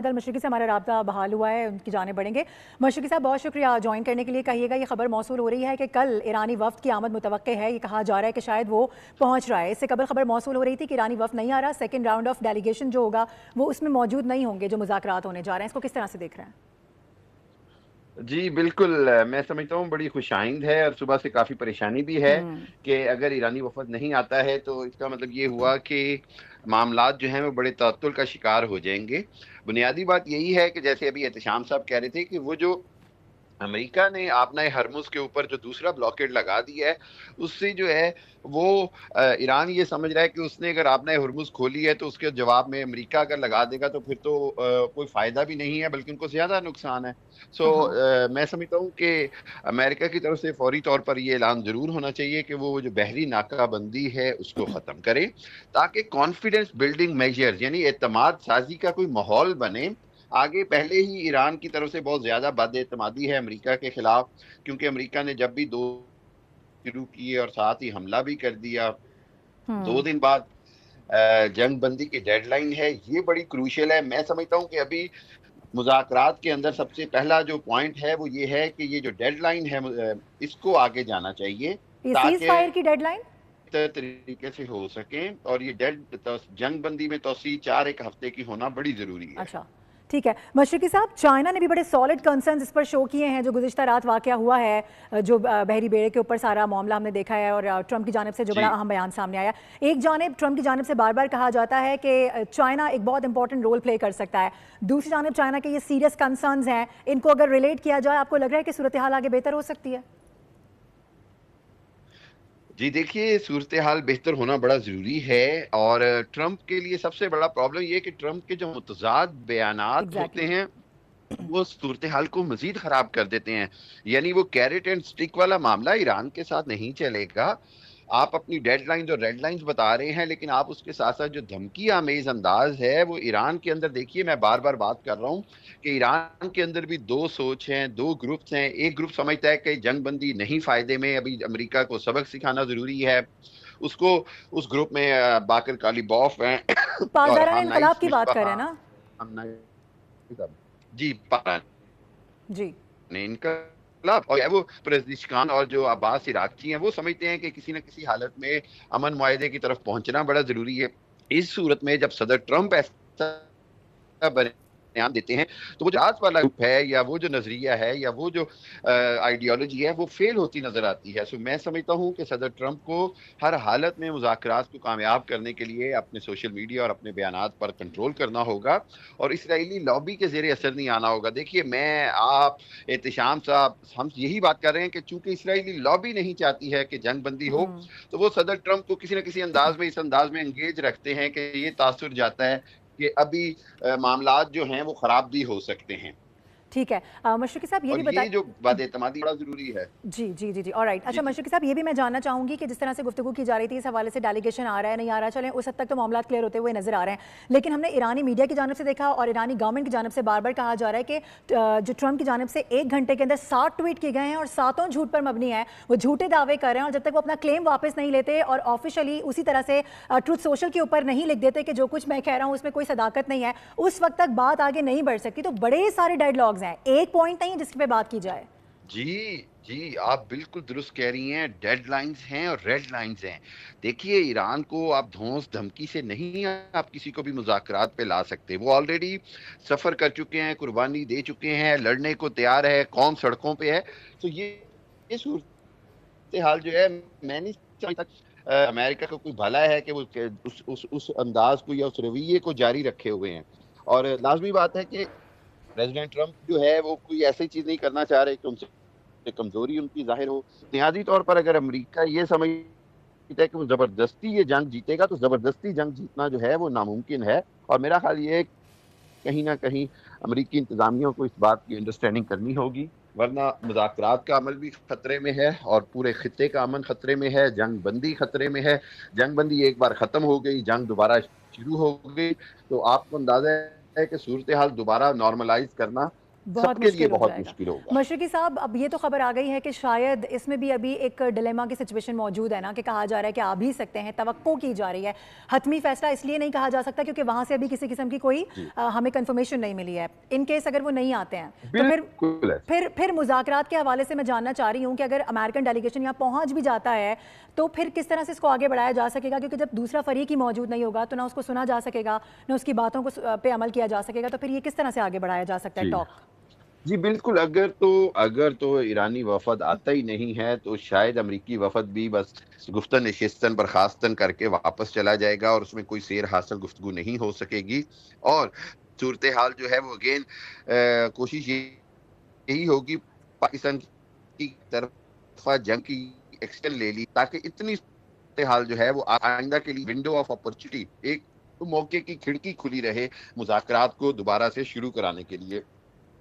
दल मशरक़ी से हमारा राब्ता बहाल हुआ है, उनकी जाने बढ़ेंगे। मशरक़ी साहब बहुत शुक्रिया ज्वाइन करने के लिए। कहिएगा ये खबर मौसूल हो रही है कि कल ईरानी वफ़द की आमद मुतवक्के है, ये कहा जा रहा है कि शायद वो पहुंच रहा है। इससे कबल खबर मौसूल हो रही थी कि ईरानी वफ़द नहीं आ रहा, सेकंड राउंड ऑफ डेलीगेशन जो होगा वो उसमें मौजूद नहीं होंगे जो मुज़ाकरात होने जा रहे हैं। इसको किस तरह से देख रहे हैं? जी, बिल्कुल मैं समझता हूँ बड़ी खुशाइंद है और सुबह से काफ़ी परेशानी भी है हम्म। कि अगर ईरानी वफ़द नहीं आता है तो इसका मतलब ये हुआ कि मामलात जो हैं वो बड़े तअत्तुल का शिकार हो जाएँगे। बुनियादी बात यही है कि जैसे अभी एहतशाम साहब कह रहे थे कि वो जो अमेरिका ने आपने हरमुज़ के ऊपर जो दूसरा ब्लॉकेड लगा दिया है, उससे जो है वो ईरान ये समझ रहा है कि उसने अगर आपने हरमुज़ खोली है तो उसके जवाब में अमेरिका अगर लगा देगा तो फिर तो कोई फ़ायदा भी नहीं है बल्कि उनको ज़्यादा नुकसान है। हाँ। मैं समझता हूँ कि अमेरिका की तरफ से फ़ौरी तौर पर ये ऐलान ज़रूर होना चाहिए कि वो जो बहरी नाकाबंदी है उसको ख़त्म करे, ताकि कॉन्फिडेंस बिल्डिंग मेजर्स यानी एतमाद साज़ी का कोई माहौल बने। आगे पहले ही ईरान की तरफ से बहुत ज़्यादा बद-एतमादी है अमेरिका के खिलाफ, क्योंकि अमेरिका ने जब भी 2 शुरू किए और साथ ही हमला भी कर दिया। 2 हम्म। दिन बाद जंग बंदी की डेडलाइन है, ये बड़ी क्रूशियल है। मैं समझता हूँ कि अभी मुज़ाकरात के अंदर सबसे पहला जो पॉइंट है वो ये है कि ये जो डेडलाइन है इसको आगे जाना चाहिए, ये सीज़ ताकि फायर की डेडलाइन? तरीके से हो सके और ये जंग बंदी में तोसी 4 एक हफ्ते की होना बड़ी ज़रूरी है। अच्छा, ठीक है। मशरक़ी साहब, चाइना ने भी बड़े सॉलिड कंसर्न्स इस पर शो किए हैं जो गुज़िश्ता रात वाक़या हुआ है, जो बहरी बेड़े के ऊपर सारा मामला हमने देखा है और ट्रंप की जानिब से जो बड़ा जी। अहम बयान सामने आया। एक जानिब ट्रंप की जानिब से बार-बार कहा जाता है कि चाइना एक बहुत इंपॉर्टेंट रोल प्ले कर सकता है। दूसरी जानिब चाइना के ये सीरियस कंसर्न्स हैं, इनको अगर रिलेट किया जाए, आपको लग रहा है कि सूरत हाल आगे बेहतर हो सकती है? जी देखिए, सूरत-ए-हाल बेहतर होना बड़ा ज़रूरी है और ट्रंप के लिए सबसे बड़ा प्रॉब्लम ये है कि ट्रंप के जो मुतज़ाद बयानात होते एग्ज़ैक्टली। हैं, वो सूरत-ए-हाल को मज़ीद ख़राब कर देते हैं। यानी वो कैरेट एंड स्टिक वाला मामला ईरान के साथ नहीं चलेगा। आप अपनी डेडलाइन्स और रेडलाइन्स बता रहे हैं, लेकिन आप उसके साथ-साथ जो धमकी आमेज़ अंदाज़ है, वो ईरान के अंदर देखिए मैं बार-बार बात कर रहा हूँ कि ईरान के अंदर भी 2 सोच हैं, 2 ग्रुप्स हैं। एक ग्रुप समझता है कि जंग-बंदी नहीं फ़ायदे में, अभी अमेरिका को सबक सिखाना ज़रूरी है। उसको उस ग्रुप में बाकर कालिबॉफ हैं और पासदारान हानाइस इनकलाब की बात मिसबाह करें ना? जी, पारा जी। ने इनकलाब और वो पेज़ेशकान और जो अब्बास इराक़ची हैं, वो समझते हैं कि किसी न किसी हालत में अमन मुआहिदे की तरफ पहुँचना बड़ा ज़रूरी है। इस सूरत में जब सदर ट्रंप ऐसा बयान देते हैं, तो वो जो आज वाला ग्रुप है या वो जो नज़रिया है या वो जो आइडियोलॉजी है, वो फ़ेल होती नज़र आती है। मैं समझता हूँ कि सदर ट्रंप को हर हालत में मुज़ाकरात को कामयाब करने के लिए अपने सोशल मीडिया और अपने बयानात पर कंट्रोल करना होगा और इसराइली लॉबी के ज़ेरे असर नहीं आना होगा। देखिए, मैं, आप, एहतशाम साहब, हम यही बात कर रहे हैं कि चूँकि इसराइली लॉबी नहीं चाहती है कि जंग बंदी हो, हुँ। तो वो सदर ट्रंप को किसी न किसी अंदाज़ में इस अंदाज़ में एंगेज रखते हैं कि ये तासुर जाता है कि अभी मामलात जो हैं वो ख़राब भी हो सकते हैं ठीक है। मशरक़ी साहब ये और भी ये जो बताइए। बद-एतमादी बड़ा ज़रूरी है। जी, जी, जी, जी, ऑलराइट। जी, अच्छा जी। मशरक़ी साहब, ये भी मैं जानना चाहूँगी कि जिस तरह से गुफ्तगू की जा रही थी इस हवाले से डेलीगेशन आ रहा है, नहीं आ रहा, चलें उस हद तक तो मामलात क्लियर होते हुए नज़र आ रहे हैं। लेकिन हमने ईरानी मीडिया की जानिब से देखा और ईरानी गवर्नमेंट की जानिब से बार-बार कहा जा रहा है कि जो ट्रंप की जानिब से 1 घंटे के अंदर 60 ट्वीट किए गए हैं और सातों झूठ पर मबनी हैं। वो झूठे दावे कर रहे हैं और जब तक वो अपना क्लेम वापस नहीं लेते और ऑफ़िशियली उसी तरह से ट्रुथ सोशल के ऊपर नहीं लिख देते कि जो कुछ मैं कह रहा हूँ उसमें कोई सदाकत नहीं है, उस वक़्त तक बात आगे नहीं बढ़ सकती। तो बड़े सारे डेडलॉग्स हैं, एक पॉइंट नहीं है जिस पे बात की जाए। जी, जी, आप बिल्कुल दुरुस्त कह रही हैं, डेडलाइन्स हैं और रेड लाइन्स हैं। देखिए, ईरान को आप धौंस-धमकी से नहीं आप किसी को भी मुज़ाकरात पे ला सकते। वो ऑलरेडी सफ़र कर चुके हैं, कुर्बानी दे चुके हैं, लड़ने को तैयार है, कौम सड़कों पे है। तो ये सूरत-ए-हाल जो है, मैं नहीं समझता अमेरिका का कोई भला है कि वो के उस अंदाज़ को या उस रवैये को जारी रखे हुए हैं। और लाज़मी बात है कि प्रेज़िडेंट ट्रंप जो है, वो कोई ऐसी चीज़ नहीं करना चाह रहे कि उनसे कमज़ोरी उनकी ज़ाहिर हो। बुनियादी तौर पर अगर अमेरिका ये समझता है कि वो ज़बरदस्ती ये जंग जीतेगा, तो ज़बरदस्ती जंग जीतना जो है, वो नामुमकिन है और मेरा ख़्याल ये है कहीं न कहीं अमेरिकी इंतज़ामिया को इस बात की अंडरस्टैंडिंग करनी होगी, वरना मुज़ाकरात का अमल भी खतरे में है और पूरे खित्ते का अमन खतरे में है, जंग बंदी खतरे में है। जंग बंदी एक बार ख़त्म हो गई, जंग दोबारा शुरू हो गई, तो आपको अंदाज़ा है कि सूरत-ए-हाल दोबारा नॉर्मलाइज़ करना बहुत सबके लिए मुश्किल हो बहुत जाएगा। मुश्किल होगा। मशरकी साहब, अब ये तो खबर आ गई है कि शायद इसमें भी अभी एक डिलेमा की सिचुएशन मौजूद है ना, कि कहा जा रहा है कि आ भी सकते हैं, तवक्को की जा रही है। हतमी फैसला इसलिए नहीं कहा जा सकता क्योंकि वहाँ से अभी किसी किस्म की कोई जी, हमें कंफर्मेशन नहीं मिली है। इन केस अगर वो नहीं आते हैं तो फिर बिल्कुल ऐसा। फिर फिर मुज़ाकरात के हवाले से मैं जानना चाह रही हूँ कि अगर अमेरिकन डेलीगेशन यहाँ पहुँच भी जाता है तो फिर किस तरह से इसको आगे बढ़ाया जा सकेगा, क्योंकि जब दूसरा फरीक ही मौजूद नहीं होगा तो ना उसको सुना जा सकेगा, ना उसकी बातों को पे अमल किया जा सकेगा, तो फिर ये किस तरह से आगे बढ़ाया जा सकता है जी। टॉक? जी, बिल्कुल, अगर तो ईरानी वफ़द आता ही नहीं है, तो शायद अमरीकी वफ़द भी बस गुफ्तन-नशिस्तन बर्खास्तन करके वापस चला जाएगा और उसमें कोई सेर हासिल गुफ्तगू नहीं हो सकेगी। और सूरत-ए-हाल जो है वो अगेन कोशिश यही होगी पाकिस्तान की तरफ़ा जंग की एक्शन ले ली, ताकि इतनी सूरत-ए-हाल जो है वो आइंदा के लिए विंडो ऑफ अपॉर्च्युनिटी, एक तो मौके की खिड़की खुली रहे मुज़ाकरात को दोबारा से शुरू कराने के लिए।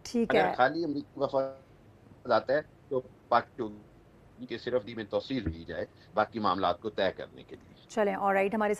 ठीक अगर है। खाली अमरीकी वफ़द आता है, तो पाक होगी कि सिर्फ़ दी में तौसीर दी जाए, बाकी मामलात को तय करने के लिए। चलें, ऑलराइट, हमारे